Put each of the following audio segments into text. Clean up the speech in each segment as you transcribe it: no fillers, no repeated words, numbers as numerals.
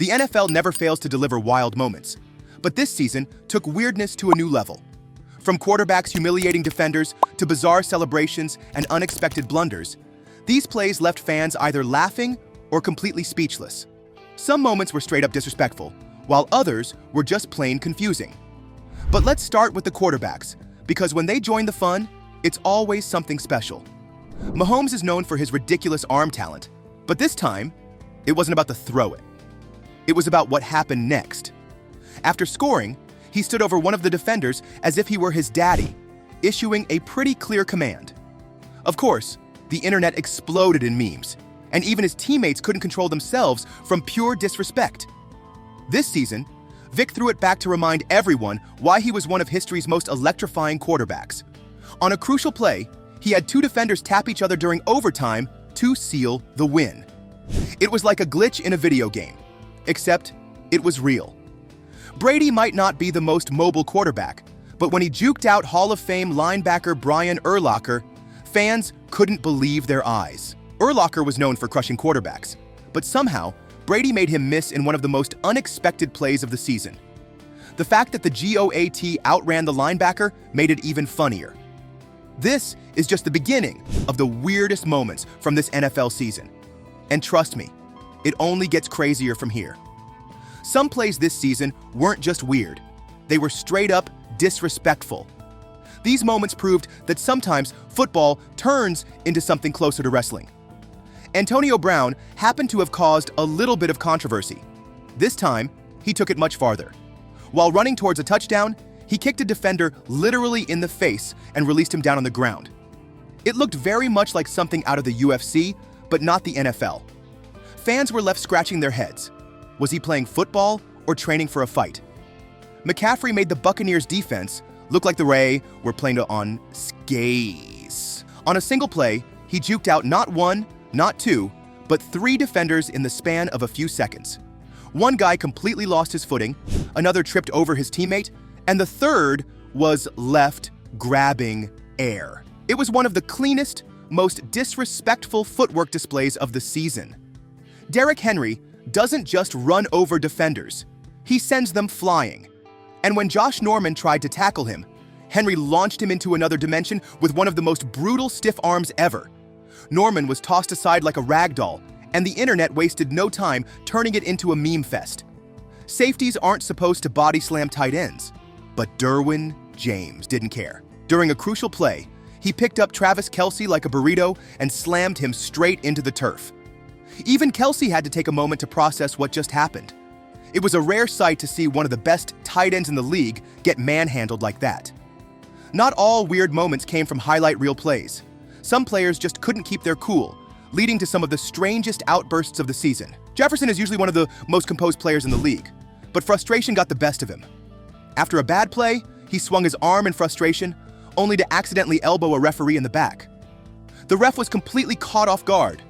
The NFL never fails to deliver wild moments, but this season took weirdness to a new level. From quarterbacks humiliating defenders to bizarre celebrations and unexpected blunders, these plays left fans either laughing or completely speechless. Some moments were straight up disrespectful, while others were just plain confusing. But let's start with the quarterbacks, because when they join the fun, it's always something special. Mahomes is known for his ridiculous arm talent, but this time, it wasn't about the throw it. It was about what happened next. After scoring, he stood over one of the defenders as if he were his daddy, issuing a pretty clear command. Of course, the internet exploded in memes, and even his teammates couldn't control themselves from pure disrespect. This season, Vic threw it back to remind everyone why he was one of history's most electrifying quarterbacks. On a crucial play, he had two defenders tap each other during overtime to seal the win. It was like a glitch in a video game, except it was real. Brady might not be the most mobile quarterback, but when he juked out Hall of Fame linebacker Brian Urlacher, fans couldn't believe their eyes. Urlacher was known for crushing quarterbacks, but somehow, Brady made him miss in one of the most unexpected plays of the season. The fact that the GOAT outran the linebacker made it even funnier. This is just the beginning of the weirdest moments from this NFL season. And trust me, it only gets crazier from here. Some plays this season weren't just weird, they were straight up disrespectful. These moments proved that sometimes football turns into something closer to wrestling. Antonio Brown happened to have caused a little bit of controversy. This time, he took it much farther. While running towards a touchdown, he kicked a defender literally in the face and released him down on the ground. It looked very much like something out of the UFC, but not the NFL. Fans were left scratching their heads. Was he playing football or training for a fight? McCaffrey made the Buccaneers defense look like the Ray were playing on skates. On a single play, he juked out not one, not two, but three defenders in the span of a few seconds. One guy completely lost his footing, another tripped over his teammate, and the third was left grabbing air. It was one of the cleanest, most disrespectful footwork displays of the season. Derrick Henry doesn't just run over defenders, he sends them flying. And when Josh Norman tried to tackle him, Henry launched him into another dimension with one of the most brutal stiff arms ever. Norman was tossed aside like a rag doll, and the internet wasted no time turning it into a meme fest. Safeties aren't supposed to body slam tight ends, but Derwin James didn't care. During a crucial play, he picked up Travis Kelce like a burrito and slammed him straight into the turf. Even Kelce had to take a moment to process what just happened. It was a rare sight to see one of the best tight ends in the league get manhandled like that. Not all weird moments came from highlight reel plays. Some players just couldn't keep their cool, leading to some of the strangest outbursts of the season. Jefferson is usually one of the most composed players in the league, but frustration got the best of him. After a bad play, he swung his arm in frustration, only to accidentally elbow a referee in the back. The ref was completely caught off guard,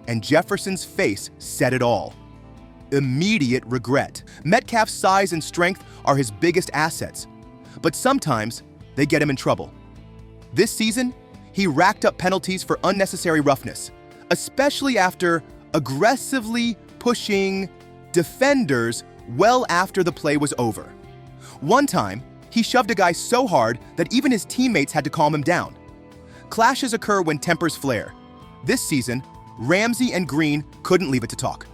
and Jefferson's face said it all. Immediate regret. Metcalf's size and strength are his biggest assets, but sometimes they get him in trouble. This season, he racked up penalties for unnecessary roughness, especially after aggressively pushing defenders well after the play was over. One time, he shoved a guy so hard that even his teammates had to calm him down. Clashes occur when tempers flare. This season, Ramsey and Green couldn't leave it to talk.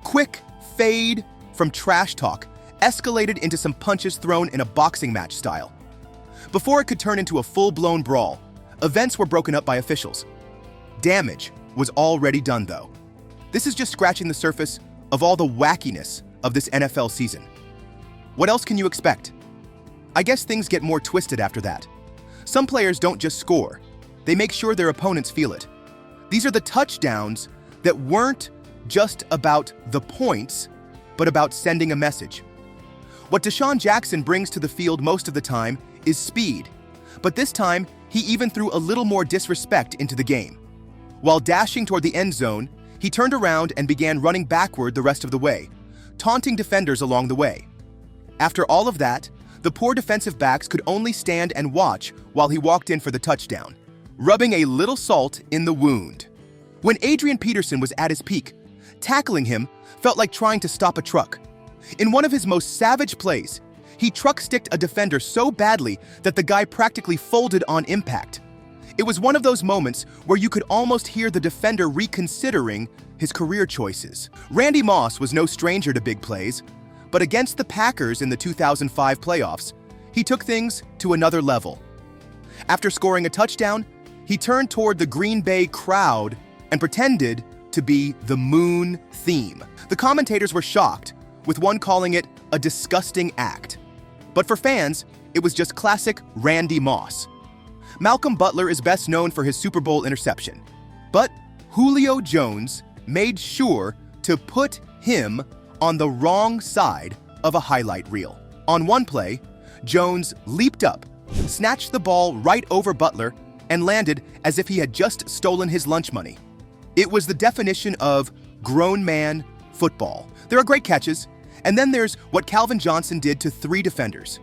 Quick fade from trash talk escalated into some punches thrown in a boxing match style. Before it could turn into a full-blown brawl, events were broken up by officials. Damage was already done, though. This is just scratching the surface of all the wackiness of this NFL season. What else can you expect? I guess things get more twisted after that. Some players don't just score, they make sure their opponents feel it. These are the touchdowns that weren't just about the points, but about sending a message. What Deshaun Jackson brings to the field most of the time is speed, but this time he even threw a little more disrespect into the game. While dashing toward the end zone, he turned around and began running backward the rest of the way, taunting defenders along the way. After all of that, the poor defensive backs could only stand and watch while he walked in for the touchdown, rubbing a little salt in the wound. When Adrian Peterson was at his peak, Tackling him felt like trying to stop a truck. In one of his most savage plays, he truck-sticked a defender so badly that the guy practically folded on impact. It was one of those moments where you could almost hear the defender reconsidering his career choices. Randy Moss was no stranger to big plays, but against the Packers in the 2005 playoffs, he took things to another level. After scoring a touchdown, he turned toward the Green Bay crowd and pretended to be the moon theme. The commentators were shocked, with one calling it a disgusting act. But for fans, it was just classic Randy Moss. Malcolm Butler is best known for his Super Bowl interception, but Julio Jones made sure to put him on the wrong side of a highlight reel. On one play, Jones leaped up, snatched the ball right over Butler, and landed as if he had just stolen his lunch money. It was the definition of grown man football. There are great catches, and then there's what Calvin Johnson did to 3 defenders.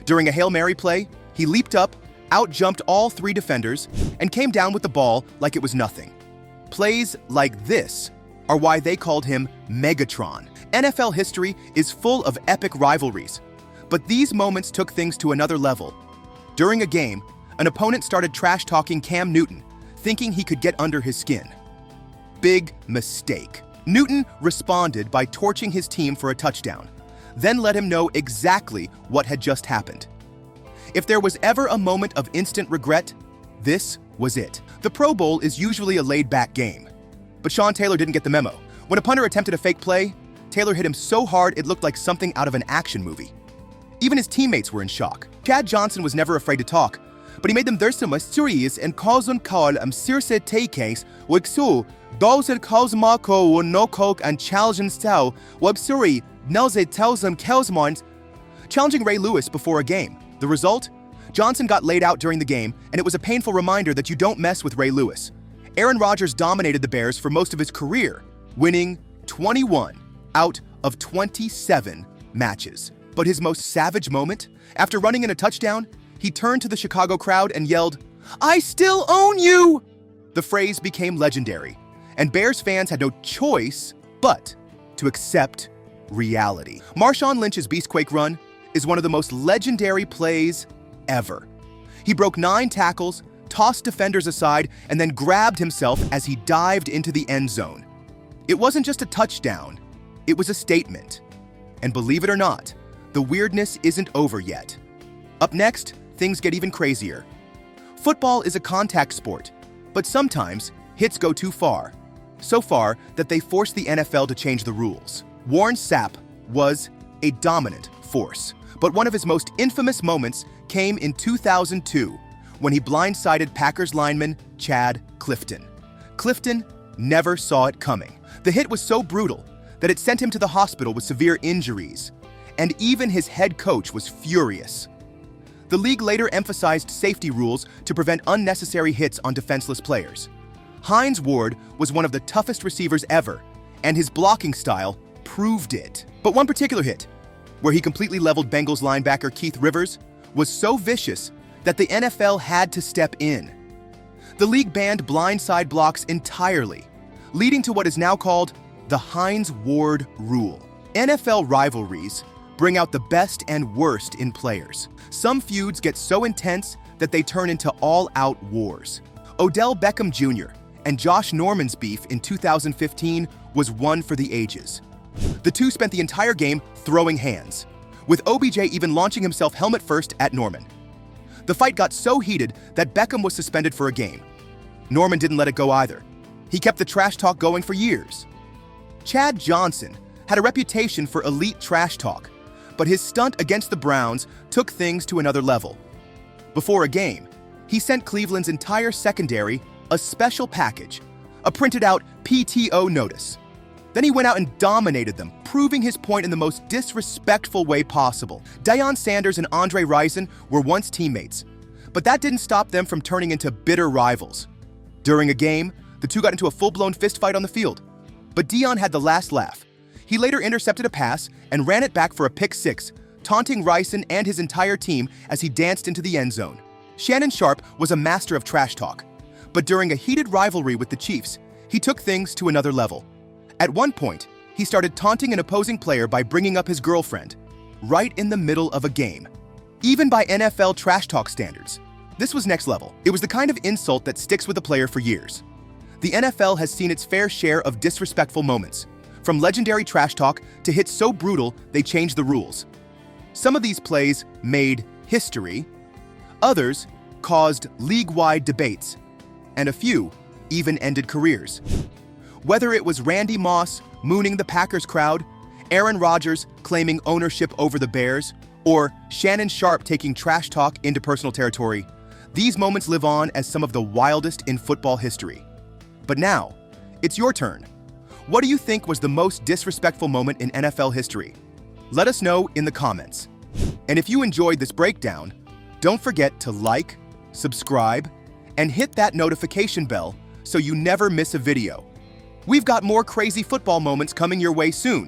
During a Hail Mary play, he leaped up, out-jumped all 3 defenders, and came down with the ball like it was nothing. Plays like this are why they called him Megatron. NFL history is full of epic rivalries, but these moments took things to another level. During a game, an opponent started trash-talking Cam Newton, thinking he could get under his skin. Big mistake. Newton responded by torching his team for a touchdown, then let him know exactly what had just happened. If there was ever a moment of instant regret, this was it. The Pro Bowl is usually a laid-back game, but Sean Taylor didn't get the memo. When a punter attempted a fake play, Taylor hit him so hard it looked like something out of an action movie. Even his teammates were in shock. Chad Johnson was never afraid to talk, but he made them there's some serious and cause on call serious takes with so those that cause Marco will no coke and challenge and style web suri knows it tells them Kelsmont challenging Ray Lewis before a game. The result? Johnson got laid out during the game, and it was a painful reminder that you don't mess with Ray Lewis. Aaron Rodgers dominated the Bears for most of his career, winning 21 out of 27 matches. But his most savage moment? After running in a touchdown, he turned to the Chicago crowd and yelled, "I still own you!" The phrase became legendary, and Bears fans had no choice but to accept reality. Marshawn Lynch's Beastquake run is one of the most legendary plays ever. He broke 9 tackles, tossed defenders aside, and then grabbed himself as he dived into the end zone. It wasn't just a touchdown, it was a statement. And believe it or not, the weirdness isn't over yet. Up next, things get even crazier. Football is a contact sport, but sometimes hits go too far. So far that they forced the NFL to change the rules. Warren Sapp was a dominant force, but one of his most infamous moments came in 2002 when he blindsided Packers lineman Chad Clifton. Clifton never saw it coming. The hit was so brutal that it sent him to the hospital with severe injuries, and even his head coach was furious. The league later emphasized safety rules to prevent unnecessary hits on defenseless players. Hines Ward was one of the toughest receivers ever, and his blocking style proved it. But one particular hit, where he completely leveled Bengals linebacker Keith Rivers, was so vicious that the NFL had to step in. The league banned blindside blocks entirely, leading to what is now called the Hines Ward Rule. NFL rivalries bring out the best and worst in players. Some feuds get so intense that they turn into all-out wars. Odell Beckham Jr. and Josh Norman's beef in 2015 was one for the ages. The two spent the entire game throwing hands, with OBJ even launching himself helmet first at Norman. The fight got so heated that Beckham was suspended for a game. Norman didn't let it go either. He kept the trash talk going for years. Chad Johnson had a reputation for elite trash talk, but his stunt against the Browns took things to another level. Before a game, he sent Cleveland's entire secondary a special package, a printed-out PTO notice. Then he went out and dominated them, proving his point in the most disrespectful way possible. Deion Sanders and Andre Rison were once teammates, but that didn't stop them from turning into bitter rivals. During a game, the two got into a full-blown fistfight on the field, but Deion had the last laugh. He later intercepted a pass and ran it back for a pick six, taunting Rison and his entire team as he danced into the end zone. Shannon Sharpe was a master of trash talk, but during a heated rivalry with the Chiefs, he took things to another level. At one point, he started taunting an opposing player by bringing up his girlfriend, right in the middle of a game. Even by NFL trash talk standards, this was next level. It was the kind of insult that sticks with a player for years. The NFL has seen its fair share of disrespectful moments, from legendary trash talk to hits so brutal they changed the rules. Some of these plays made history, others caused league-wide debates, and a few even ended careers. Whether it was Randy Moss mooning the Packers crowd, Aaron Rodgers claiming ownership over the Bears, or Shannon Sharpe taking trash talk into personal territory, these moments live on as some of the wildest in football history. But now, it's your turn. What do you think was the most disrespectful moment in NFL history? Let us know in the comments. And if you enjoyed this breakdown, don't forget to like, subscribe, and hit that notification bell so you never miss a video. We've got more crazy football moments coming your way soon.